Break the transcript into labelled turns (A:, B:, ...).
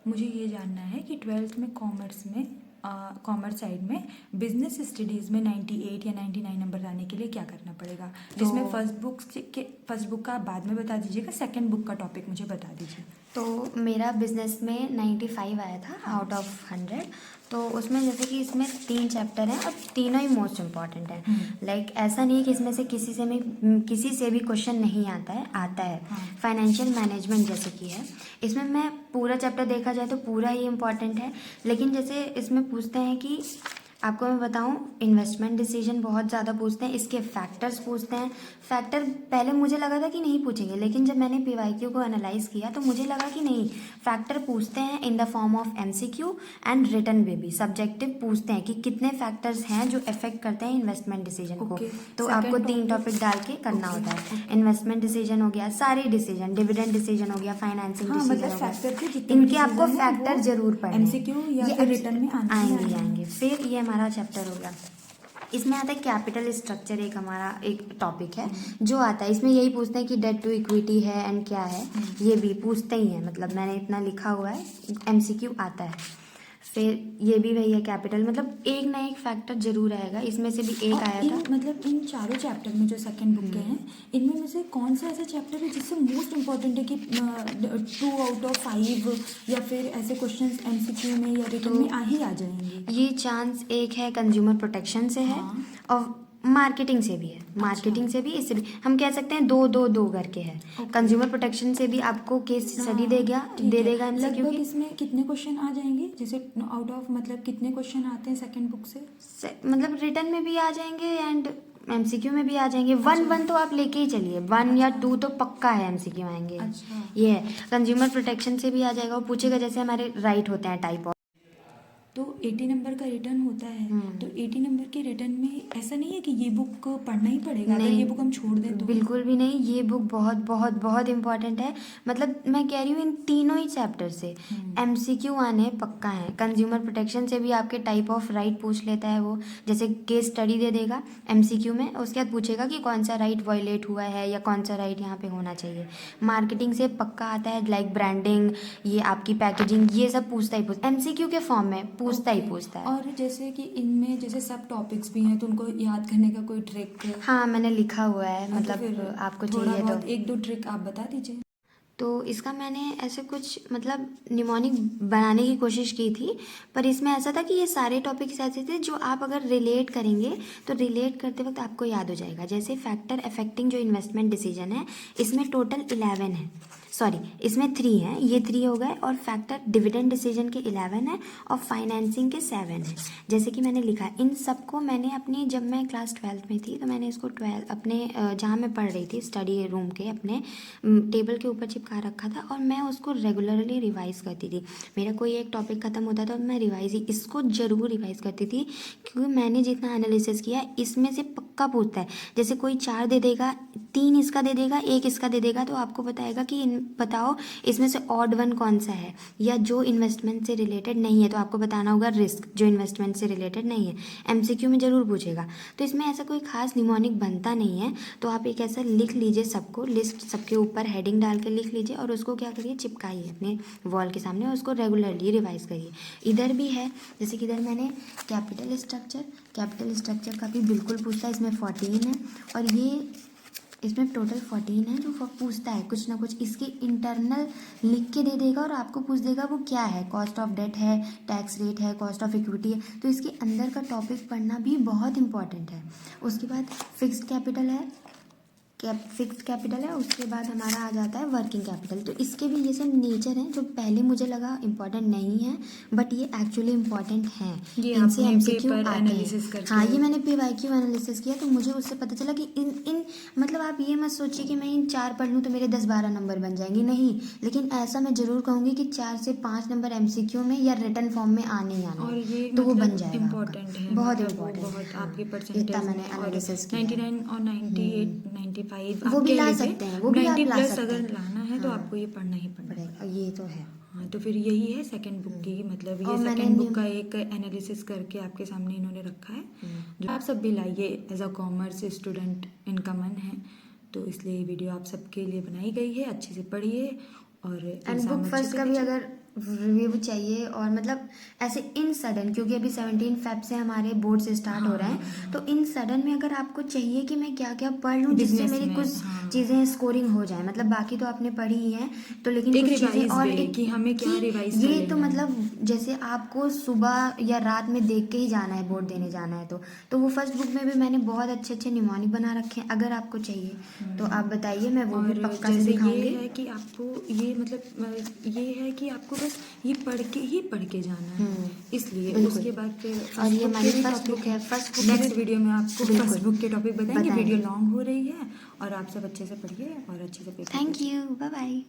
A: मुझे ये जानना है कि 12th में कॉमर्स साइड में बिजनेस स्टडीज़ में 98 या 99 नंबर लाने के लिए क्या करना पड़ेगा, जिसमें फर्स्ट बुक का आप बाद में बता दीजिएगा, सेकंड बुक का टॉपिक मुझे बता दीजिए।
B: तो मेरा बिजनेस में 95 आया था आउट ऑफ 100। तो उसमें जैसे कि इसमें 3 चैप्टर हैं और तीनों ही मोस्ट इम्पॉर्टेंट हैं। लाइक ऐसा नहीं है कि इसमें से किसी से भी क्वेश्चन नहीं आता है। फाइनेंशियल मैनेजमेंट जैसे कि है, इसमें मैं पूरा चैप्टर देखा जाए तो पूरा ही इम्पॉर्टेंट है। लेकिन जैसे इसमें पूछते हैं कि आपको मैं बताऊं, इन्वेस्टमेंट डिसीजन बहुत ज़्यादा पूछते हैं, इसके फैक्टर्स पूछते हैं। फैक्टर पहले मुझे लगा था कि नहीं पूछेंगे, लेकिन जब मैंने पीवाईक्यू को एनालाइज किया तो मुझे लगा कि नहीं, फैक्टर पूछते हैं in the form of MCQ and written में भी। सब्जेक्टिव पूछते हैं कि कितने फैक्टर्स हैं जो इफेक्ट करते हैं इन्वेस्टमेंट डिसीजन को। तो आपको 3 टॉपिक डाल के करना होता है। इन्वेस्टमेंट डिसीजन हो गया, सारे डिसीजन, डिविडेंड डिसीजन हो गया, फाइनेंसिंग डिसीजन हो गया, इनके आपको फैक्टर जरूर पढ़ने हैं,
A: रिटर्न में
B: आएंगे। फिर ये हमारा चैप्टर हो गया। इसमें आता है कैपिटल स्ट्रक्चर, एक टॉपिक है जो आता है। इसमें यही पूछते हैं कि डेट टू इक्विटी है एंड क्या है, ये भी पूछते ही हैं। मतलब मैंने इतना लिखा हुआ है, एमसीक्यू आता है। फिर ये भी वही है कैपिटल, मतलब एक ना एक फैक्टर जरूर आएगा। इसमें से भी एक आया था।
A: मतलब इन चारों चैप्टर में जो सेकंड बुक के हैं, इनमें में से कौन सा ऐसा चैप्टर है जिससे मोस्ट इम्पोर्टेंट है कि 2 आउट ऑफ 5 या फिर ऐसे क्वेश्चंस एमसीक्यू में या रिटन में ही आ जाएंगे?
B: ये चांस एक है कंज्यूमर प्रोटेक्शन से है और मार्केटिंग से भी है। मार्केटिंग से भी, इससे भी हम कह सकते हैं दो करके है। कंज्यूमर प्रोटेक्शन से भी आपको केस स्टडी दे देगा एमसीक्यू
A: लगभग इसमें कितने क्वेश्चन आ जाएंगे, जैसे आउट ऑफ मतलब कितने क्वेश्चन आते हैं सेकंड बुक से?
B: मतलब रिटन में भी आ जाएंगे एंड एमसीक्यू में भी आ जाएंगे। 1 तो आप लेके ही चलिए, 1 या 2 तो पक्का है एमसीक्यू आएंगे। ये है कंज्यूमर प्रोटेक्शन से भी आ जाएगा। वो पूछेगा जैसे हमारे राइट होते हैं टाइप।
A: तो 80 नंबर का रिटर्न होता है, तो 80 नंबर के रिटर्न में ऐसा नहीं है कि ये बुक पढ़ना ही पड़ेगा, अगर ये बुक हम छोड़ दें तो?
B: बिल्कुल भी नहीं, ये बुक बहुत बहुत बहुत इंपॉर्टेंट है। मतलब मैं कह रही हूँ इन तीनों ही चैप्टर से एमसीक्यू आने पक्का है। कंज्यूमर प्रोटेक्शन से भी आपके टाइप ऑफ राइट पूछ लेता है वो, जैसे केस स्टडी दे देगा एमसीक्यू में, उसके बाद पूछेगा कि कौन सा राइट वायलेट हुआ है या कौन सा राइट यहाँ पे होना चाहिए। मार्केटिंग से पक्का आता है, लाइक ब्रांडिंग, ये आपकी पैकेजिंग, ये सब पूछता ही एमसीक्यू के फॉर्म में पूछता है।
A: और जैसे कि इनमें जैसे सब टॉपिक्स भी हैं, तो उनको याद करने का कोई ट्रिक?
B: हाँ, मैंने लिखा हुआ है। मतलब आपको चाहिए तो
A: 1-2 ट्रिक आप बता दीजिए।
B: तो इसका मैंने ऐसे कुछ मतलब निमोनिक बनाने की कोशिश की थी, पर इसमें ऐसा था कि ये सारे टॉपिक्स ऐसे थे जो आप अगर रिलेट करेंगे तो रिलेट करते वक्त आपको याद हो जाएगा। जैसे फैक्टर अफेक्टिंग जो इन्वेस्टमेंट डिसीजन है, इसमें टोटल 11 है, सॉरी इसमें 3 हैं, ये 3 हो गए। और फैक्टर डिविडेंड डिसीजन के 11 है और फाइनेंसिंग के 7 है। जैसे कि मैंने लिखा, इन सबको मैंने अपनी, जब मैं क्लास 12th में थी तो मैंने इसको 12 अपने जहाँ मैं पढ़ रही थी स्टडी रूम के अपने टेबल के ऊपर चिपका रखा था और मैं उसको रेगुलरली रिवाइज़ करती थी। मेरा कोई एक टॉपिक ख़त्म होता था तो मैं इसको ज़रूर रिवाइज़ करती थी, क्योंकि मैंने जितना एनालिसिस किया इसमें से पक्का पूछता है। जैसे कोई 4 दे देगा, 3 इसका दे देगा, 1 इसका दे देगा, तो आपको बताएगा कि बताओ इसमें से ऑड वन कौन सा है, या जो इन्वेस्टमेंट से रिलेटेड नहीं है तो आपको बताना होगा रिस्क, जो इन्वेस्टमेंट से रिलेटेड नहीं है। एमसीक्यू में ज़रूर पूछेगा। तो इसमें ऐसा कोई खास निमोनिक बनता नहीं है, तो आप एक ऐसा लिख लीजिए सबको, लिस्ट सबके ऊपर हेडिंग डाल के लिख लीजिए और उसको क्या करिए, चिपकाइए अपने वॉल के सामने और उसको रेगुलरली रिवाइज करिए। इधर भी है, जैसे कि इधर मैंने कैपिटल स्ट्रक्चर का भी बिल्कुल पूछता है, इसमें 14 है और ये इसमें टोटल 14 है जो पूछता है कुछ ना कुछ। इसके इंटरनल लिख के दे देगा और आपको पूछ देगा वो क्या है, कॉस्ट ऑफ डेट है, टैक्स रेट है, कॉस्ट ऑफ इक्विटी है। तो इसके अंदर का टॉपिक पढ़ना भी बहुत इंपॉर्टेंट है। उसके बाद फिक्स्ड कैपिटल है, उसके बाद हमारा आ जाता है वर्किंग कैपिटल। तो इसके भी ये सब नेचर हैं जो पहले मुझे लगा इम्पोर्टेंट नहीं है, बट ये एक्चुअली इम्पोर्टेंट हैं। इनसे एमसीक्यू आते हैं। हाँ, ये मैंने पीवाईक्यू एनालिसिस किया तो मुझे उससे पता चला कि इन मतलब आप ये मत सोचिए कि मैं इन 4 पढ़ लूँ तो मेरे 10-12 नंबर बन जाएंगे, नहीं। लेकिन ऐसा मैं जरूर कहूँगी कि 4 से 5 नंबर एमसीक्यू में या रिटन फॉर्म में आने ही आने,
A: और ये
B: तो वो बन जाएगा।
A: इम्पोर्टेंट है,
B: बहुत
A: मतलब
B: इम्पोर्टेंट।
A: आपके परसेंटेज
B: मैंने एनालिसिस किया
A: 99 और 98 95
B: वो भी ला सकते हैं, वो भी आप ला सकते हैं।
A: अगर लाना है तो आपको ये पढ़ना ही पड़ेगा।
B: ये तो है।
A: हाँ, तो फिर यही है सेकंड बुक की, मतलब ये सेकंड बुक का एक एनालिसिस करके आपके सामने इन्होंने रखा है, जो आप सब भी लाइए। एज अ कॉमर्स स्टूडेंट इनका मन है, तो इसलिए ये वीडियो आप सबके लिए बनाई गई है। अच्छे से पढ़िए और
B: एंड बुक फर्स्ट का भी अगर रिव्यू चाहिए और मतलब ऐसे इन सडन, क्योंकि अभी 17 फेब से हमारे बोर्ड से स्टार्ट हो रहे हैं, तो इन सडन में अगर आपको चाहिए कि मैं क्या क्या पढ़ लूँ जिससे
A: Business
B: मेरी
A: में,
B: कुछ चीज़ें स्कोरिंग हो जाए, मतलब बाकी तो आपने पढ़ी ही है, तो लेकिन
A: एक
B: कुछ चीज़ें
A: revise
B: और
A: way कि हमें क्या
B: कि
A: revise कर
B: ये तो
A: लेना है।
B: मतलब जैसे आपको सुबह या रात में देख के ही जाना है, बोर्ड देने जाना है, तो वो फर्स्ट बुक में भी मैंने बहुत अच्छे अच्छे निमोनिक बना रखे हैं। अगर आपको चाहिए तो आप बताइए, मैं वो भी
A: और
B: पक्का से
A: जैसे ये
B: दिखाऊंगी।
A: है कि आपको ये मतलब ये है कि आपको बस ये पढ़ के जाना है, इसलिए
B: बिल्कुल।
A: उसके बाद फिर
B: और
A: फर्स्ट
B: ये
A: बुक
B: हमारी
A: के भी
B: फर्स्ट
A: टॉपिक
B: बुक
A: है।
B: है, फर्स्ट बुक
A: नेक्स्ट वीडियो में आपको
B: बिल्कुल
A: फर्स्ट बुक के टॉपिक बताएंगे।
B: बताएंगे।
A: वीडियो लॉन्ग हो रही है और आप सब अच्छे से पढ़िए और अच्छे से paper
B: thank you, bye bye.